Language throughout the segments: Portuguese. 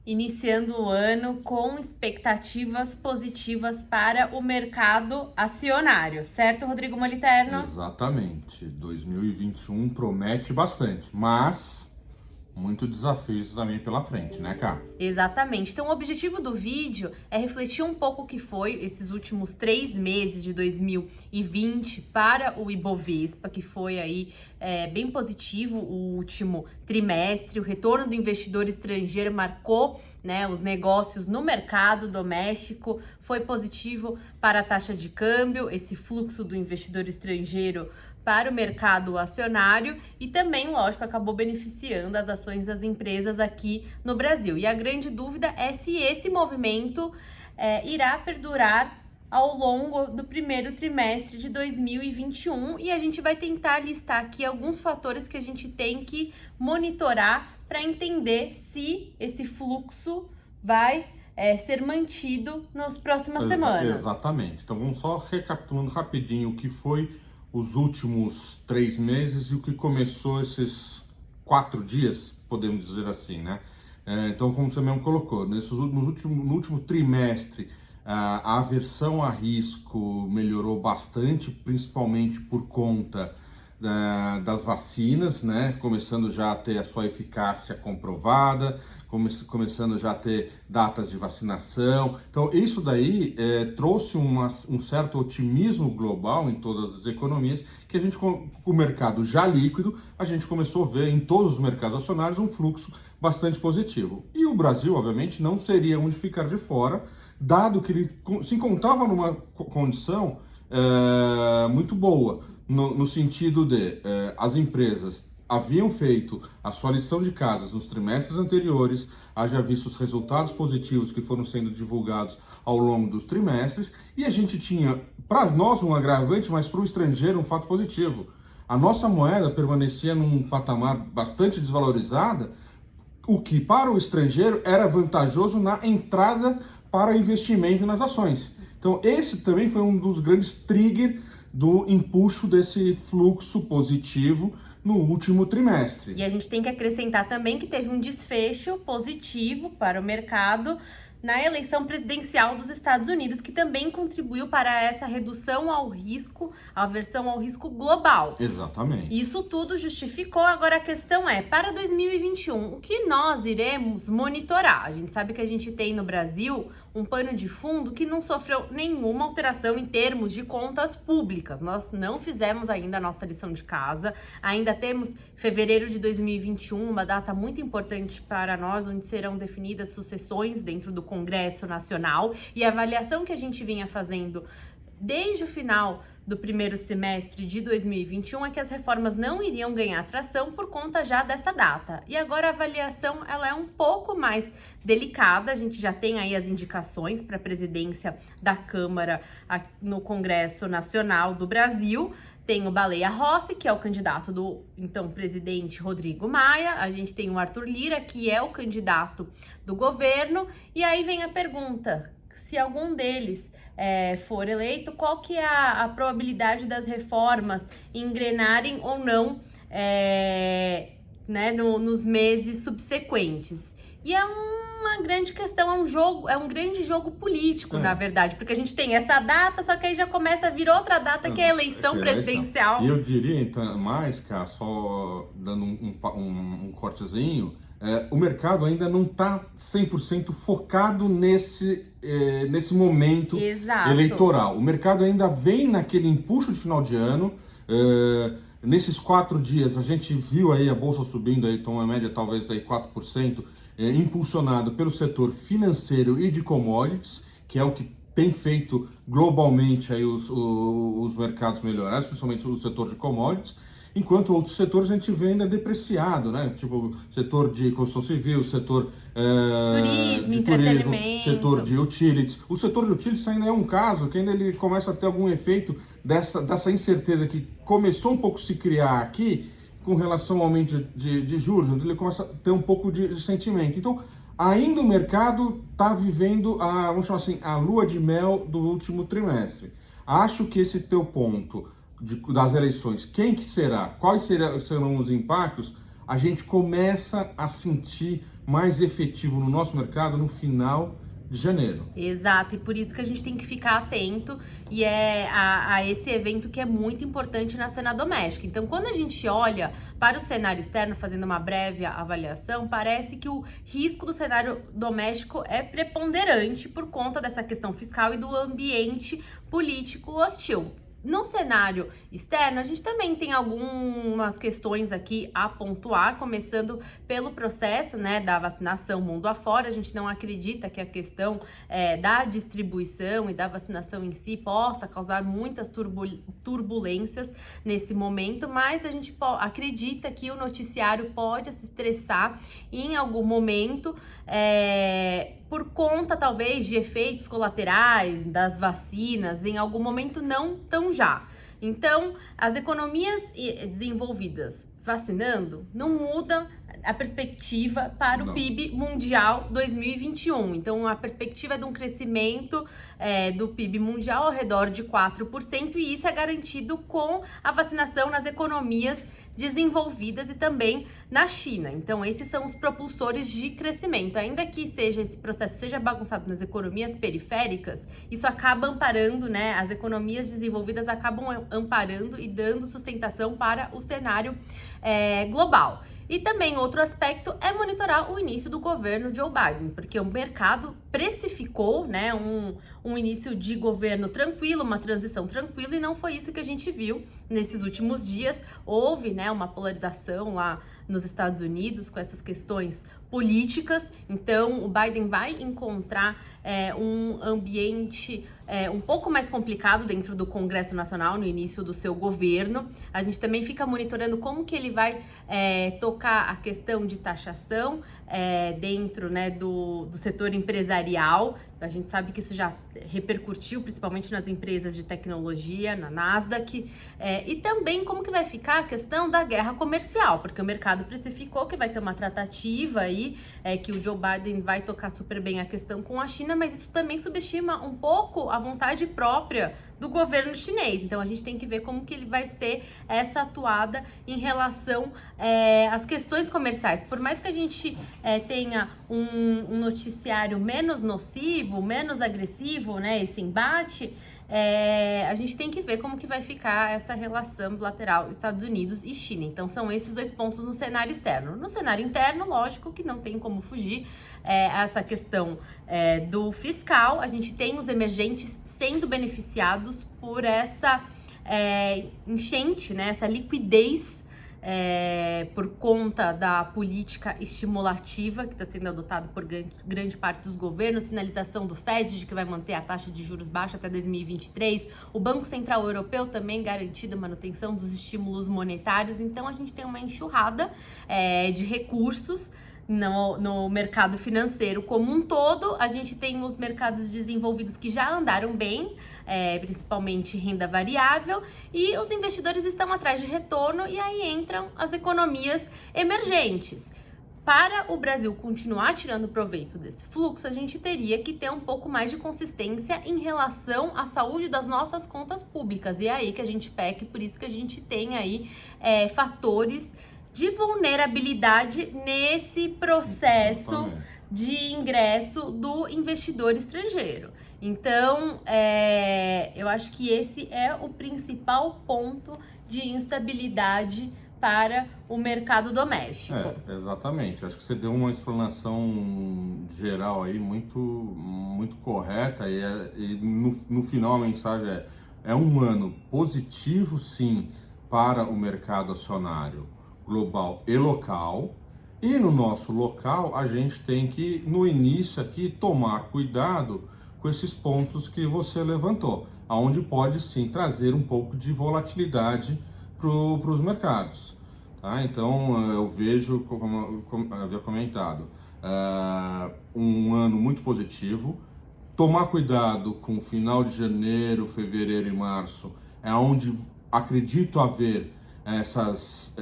iniciando o ano com expectativas positivas para o mercado acionário, certo, Rodrigo Moliterno? Exatamente. 2021 promete bastante, mas muito desafios também pela frente, né, Cá? Exatamente. Então, o objetivo do vídeo é refletir um pouco o que foi esses últimos 3 meses de 2020 para o Ibovespa, que foi aí bem positivo o último trimestre. O retorno do investidor estrangeiro marcou, né, os negócios no mercado doméstico, foi positivo para a taxa de câmbio, esse fluxo do investidor estrangeiro para o mercado acionário e também, lógico, acabou beneficiando as ações das empresas aqui no Brasil. E a grande dúvida é se esse movimento irá perdurar ao longo do primeiro trimestre de 2021 e a gente vai tentar listar aqui alguns fatores que a gente tem que monitorar para entender se esse fluxo vai ser mantido nas próximas semanas. Exatamente. Então vamos só recapitulando rapidinho o que foi os últimos 3 meses e o que começou esses 4 dias, podemos dizer assim, né? Então, como você mesmo colocou, no último trimestre, a aversão a risco melhorou bastante, principalmente por conta das vacinas, né? Começando já a ter a sua eficácia comprovada, começando já a ter datas de vacinação. Então, isso daí trouxe um certo otimismo global em todas as economias, que a gente, com o mercado já líquido, a gente começou a ver em todos os mercados acionários um fluxo bastante positivo. E o Brasil, obviamente, não seria onde ficar de fora, dado que ele se encontrava numa condição muito boa, no sentido de as empresas haviam feito a sua lição de casas nos trimestres anteriores, haja visto os resultados positivos que foram sendo divulgados ao longo dos trimestres, e a gente tinha, para nós, um agravante, mas para o estrangeiro um fato positivo. A nossa moeda permanecia num patamar bastante desvalorizada, o que para o estrangeiro era vantajoso na entrada para investimento nas ações. Então esse também foi um dos grandes triggers do empuxo desse fluxo positivo no último trimestre. E a gente tem que acrescentar também que teve um desfecho positivo para o mercado na eleição presidencial dos Estados Unidos, que também contribuiu para essa redução ao risco, aversão ao risco global. Exatamente. Isso tudo justificou. Agora a questão é, para 2021, o que nós iremos monitorar? A gente sabe que a gente tem no Brasil um pano de fundo que não sofreu nenhuma alteração em termos de contas públicas. Nós não fizemos ainda a nossa lição de casa, ainda temos fevereiro de 2021, uma data muito importante para nós, onde serão definidas sucessões dentro do Congresso Nacional, e a avaliação que a gente vinha fazendo desde o final do primeiro semestre de 2021 é que as reformas não iriam ganhar tração por conta já dessa data. E agora a avaliação ela é um pouco mais delicada, a gente já tem aí as indicações para a presidência da Câmara no Congresso Nacional do Brasil. Tem o Baleia Rossi, que é o candidato do então presidente Rodrigo Maia, a gente tem o Arthur Lira, que é o candidato do governo, e aí vem a pergunta, se algum deles for eleito, qual que é a probabilidade das reformas engrenarem ou não nos meses subsequentes? E é uma grande questão, é um grande jogo político, na verdade, porque a gente tem essa data, só que aí já começa a vir outra data, que é a eleição presidencial. E eu diria, então, mais, cara, só dando um cortezinho, o mercado ainda não está 100% focado nesse momento eleitoral. O mercado ainda vem naquele empuxo de final de ano. Nesses 4 dias, a gente viu aí a bolsa subindo, aí, então, a média talvez aí 4%, impulsionado pelo setor financeiro e de commodities, que é o que tem feito globalmente aí os mercados melhorar, principalmente o setor de commodities, enquanto outros setores a gente vê ainda depreciado, né? Tipo o setor de construção civil, setor turismo, de entretenimento, setor de utilities. O setor de utilities ainda é um caso que ainda ele começa a ter algum efeito dessa incerteza que começou um pouco a se criar aqui com relação ao aumento de juros, onde ele começa a ter um pouco de sentimento. Então, ainda o mercado está vivendo vamos chamar assim, a lua de mel do último trimestre. Acho que esse teu ponto das eleições, quem que será, quais serão os impactos, a gente começa a sentir mais efetivo no nosso mercado no final de janeiro. Exato, e por isso que a gente tem que ficar atento e a esse evento que é muito importante na cena doméstica. Então, quando a gente olha para o cenário externo, fazendo uma breve avaliação, parece que o risco do cenário doméstico é preponderante por conta dessa questão fiscal e do ambiente político hostil. No cenário externo, a gente também tem algumas questões aqui a pontuar, começando pelo processo, né, da vacinação mundo afora. A gente não acredita que a questão da distribuição e da vacinação em si possa causar muitas turbulências nesse momento, mas a gente acredita que o noticiário pode se estressar em algum momento, por conta talvez de efeitos colaterais das vacinas, em algum momento não tão já. Então, as economias desenvolvidas vacinando não mudam a perspectiva para o PIB mundial 2021. Então, a perspectiva é de um crescimento do PIB mundial ao redor de 4%, e isso é garantido com a vacinação nas economias desenvolvidas e também na China. Então, esses são os propulsores de crescimento. Ainda que esse processo seja bagunçado nas economias periféricas, isso acaba amparando, né? As economias desenvolvidas acabam amparando e dando sustentação para o cenário global. E também outro aspecto é monitorar o início do governo Joe Biden, porque o mercado precificou, né, um início de governo tranquilo, uma transição tranquila, e não foi isso que a gente viu nesses últimos dias. Houve, né, uma polarização lá nos Estados Unidos com essas questões políticas. Então, o Biden vai encontrar um ambiente um pouco mais complicado dentro do Congresso Nacional no início do seu governo. A gente também fica monitorando como que ele vai tocar a questão de taxação dentro, né, do setor empresarial. A gente sabe que isso já repercutiu principalmente nas empresas de tecnologia, na Nasdaq, e também como que vai ficar a questão da guerra comercial, porque o mercado precificou que vai ter uma tratativa aí, que o Joe Biden vai tocar super bem a questão com a China, mas isso também subestima um pouco a vontade própria do governo chinês. Então a gente tem que ver como que ele vai ser essa atuada em relação às questões comerciais. Por mais que a gente tenha um noticiário menos nocivo, menos agressivo, né, esse embate, a gente tem que ver como que vai ficar essa relação bilateral Estados Unidos e China. Então são esses dois pontos no cenário externo. No cenário interno, lógico que não tem como fugir essa questão do fiscal. A gente tem os emergentes sendo beneficiados por essa enchente, né, essa liquidez por conta da política estimulativa que está sendo adotada por grande parte dos governos, sinalização do Fed de que vai manter a taxa de juros baixa até 2023, o Banco Central Europeu também garantindo a manutenção dos estímulos monetários. Então a gente tem uma enxurrada de recursos no mercado financeiro como um todo. A gente tem os mercados desenvolvidos que já andaram bem, principalmente renda variável, e os investidores estão atrás de retorno, e aí entram as economias emergentes. Para o Brasil continuar tirando proveito desse fluxo, a gente teria que ter um pouco mais de consistência em relação à saúde das nossas contas públicas, e é aí que a gente peca, e por isso que a gente tem aí fatores de vulnerabilidade nesse processo de ingresso do investidor estrangeiro. Então, eu acho que esse é o principal ponto de instabilidade para o mercado doméstico. Exatamente. Acho que você deu uma explanação geral aí muito, muito correta, e no final a mensagem é um ano positivo, sim, para o mercado acionário global e local. E no nosso local, a gente tem que, no início aqui, tomar cuidado com esses pontos que você levantou, aonde pode sim trazer um pouco de volatilidade para os mercados. Tá? Então, eu vejo, como havia comentado, um ano muito positivo. Tomar cuidado com o final de janeiro, fevereiro e março, é onde acredito haver essas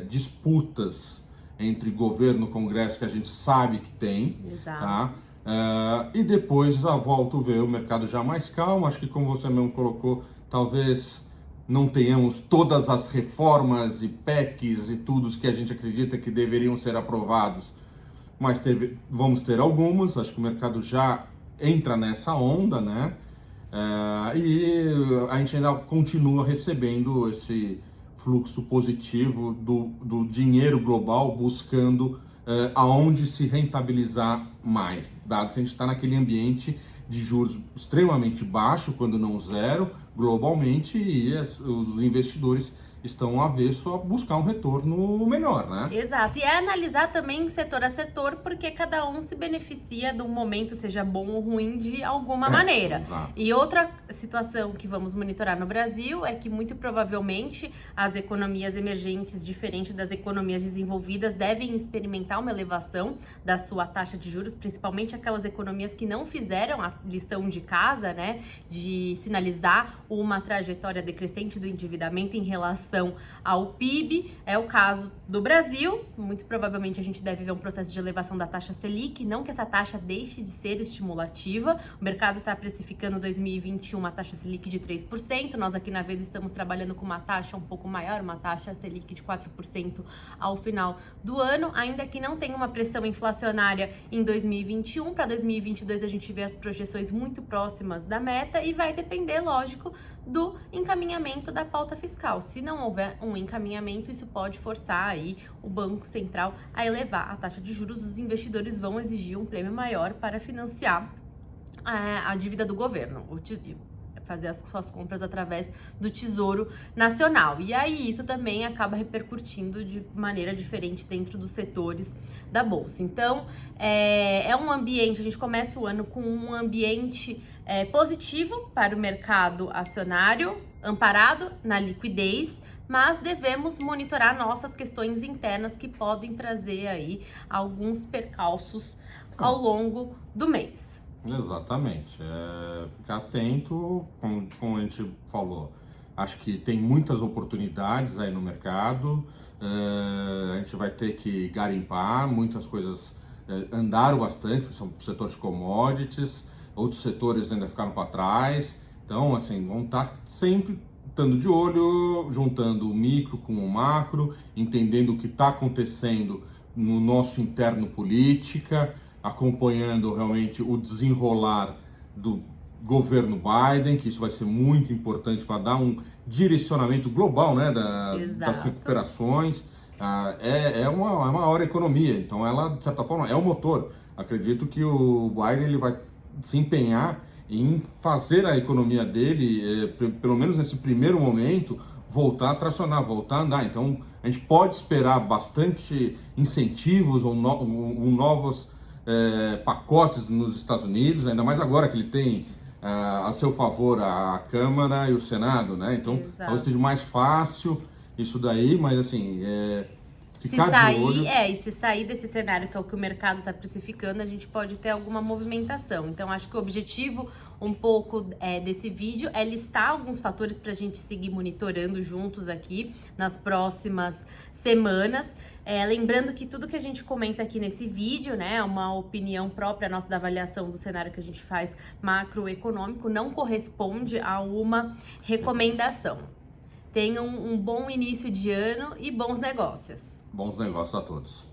disputas entre governo e Congresso, que a gente sabe que tem. Exato. Tá? E depois volto a ver o mercado já mais calmo. Acho que, como você mesmo colocou, talvez não tenhamos todas as reformas e PECs e tudo que a gente acredita que deveriam ser aprovados mas vamos ter algumas, acho que o mercado já entra nessa onda, né? E a gente ainda continua recebendo esse fluxo positivo do dinheiro global buscando aonde se rentabilizar mais, dado que a gente está naquele ambiente de juros extremamente baixo, quando não zero, globalmente, e os investidores estão avessos a buscar um retorno melhor, né? Exato, e é analisar também setor a setor, porque cada um se beneficia de um momento, seja bom ou ruim, de alguma maneira. Exato. E outra situação que vamos monitorar no Brasil é que muito provavelmente as economias emergentes, diferente das economias desenvolvidas, devem experimentar uma elevação da sua taxa de juros, principalmente aquelas economias que não fizeram a lição de casa, né, de sinalizar uma trajetória decrescente do endividamento em relação ao PIB. É o caso do Brasil. Muito provavelmente a gente deve ver um processo de elevação da taxa Selic, não que essa taxa deixe de ser estimulativa. O mercado está precificando 2021 uma taxa Selic de 3%. Nós aqui na Veda estamos trabalhando com uma taxa um pouco maior, uma taxa Selic de 4% ao final do ano, ainda que não tenha uma pressão inflacionária em 2021. Para 2022 a gente vê as projeções muito próximas da meta e vai depender, lógico, do encaminhamento da pauta fiscal. Se não houver um encaminhamento, isso pode forçar aí o Banco Central a elevar a taxa de juros. Os investidores vão exigir um prêmio maior para financiar a dívida do governo, fazer as suas compras através do Tesouro Nacional. E aí isso também acaba repercutindo de maneira diferente dentro dos setores da Bolsa. Então, é um ambiente, a gente começa o ano com um ambiente positivo para o mercado acionário, amparado na liquidez, mas devemos monitorar nossas questões internas que podem trazer aí alguns percalços ao longo do mês. Exatamente. Ficar atento, como a gente falou. Acho que tem muitas oportunidades aí no mercado. A gente vai ter que garimpar. Muitas coisas andaram bastante, são setor de commodities. Outros setores ainda ficaram para trás. Então, assim, vão estar sempre estando de olho, juntando o micro com o macro, entendendo o que está acontecendo no nosso interno política, acompanhando realmente o desenrolar do governo Biden, que isso vai ser muito importante para dar um direcionamento global, né, das recuperações. É uma maior economia, então ela, de certa forma, é o motor. Acredito que o Biden ele vai se empenhar em fazer a economia dele, pelo menos nesse primeiro momento, voltar a tracionar, voltar a andar. Então, a gente pode esperar bastante incentivos ou novos pacotes nos Estados Unidos, ainda mais agora que ele tem a seu favor a Câmara e o Senado, né? Então, talvez seja mais fácil isso daí, mas assim, ficar de olho. E se sair desse cenário que é o que o mercado está precificando, a gente pode ter alguma movimentação. Então, acho que o objetivo um pouco desse vídeo é listar alguns fatores para a gente seguir monitorando juntos aqui nas próximas semanas. Lembrando que tudo que a gente comenta aqui nesse vídeo, né, é uma opinião própria nossa da avaliação do cenário que a gente faz macroeconômico, não corresponde a uma recomendação. Tenham um bom início de ano e bons negócios. Bons negócios a todos.